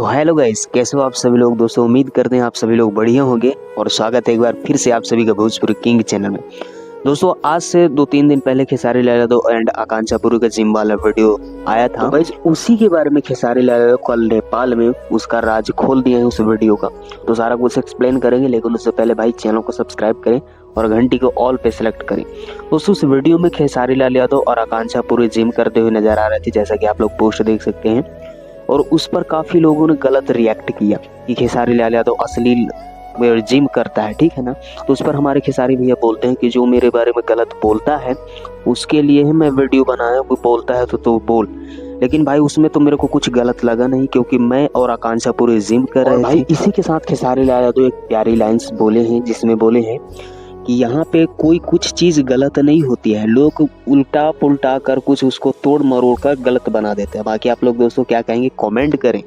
तो hello guys, कैसे हो आप सभी लोग। दोस्तों उम्मीद करते हैं आप सभी लोग बढ़िया होंगे और स्वागत है एक बार फिर से आप सभी का भोजपुरी किंग चैनल में। दोस्तों आज से 2-3 दिन पहले खेसारी लाल यादव एंड आकांक्षा पुरी का जिम वाला वीडियो आया था। तो गाइस उसी के बारे में खेसारी लाल यादव कल नेपाल में उसका राज खोल दिया है उस वीडियो का। तो सारा कुछ एक्सप्लेन करेंगे, लेकिन उससे पहले भाई चैनल को सब्सक्राइब करें और घंटी को ऑल पे सिलेक्ट करें। दोस्तों उस वीडियो में खेसारी लाल यादव और आकांक्षा पुरी जिम करते हुए नजर आ रहे थे, जैसा कि आप लोग पोस्ट देख सकते हैं। और उस पर काफी लोगों ने गलत रिएक्ट किया कि खेसारी लाल यादव अश्लील जिम करता है, ठीक है ना। तो उस पर हमारे खेसारी भैया बोलते हैं कि जो मेरे बारे में गलत बोलता है उसके लिए ही मैं वीडियो बनाया, कोई बोलता है तो बोल। लेकिन भाई उसमें तो मेरे को कुछ गलत लगा नहीं, क्योंकि मैं और आकांक्षा पूरे जिम कर रहे थे। भाई इसी के साथ खेसारी लाल यादव एक प्यारी लाइंस बोले हैं, जिसमें बोले हैं कि यहाँ पे कोई कुछ चीज गलत नहीं होती है, लोग उल्टा पुल्टा कर कुछ उसको तोड़ मरोड़ कर गलत बना देते हैं। बाकी आप लोग दोस्तों क्या कहेंगे कमेंट करें।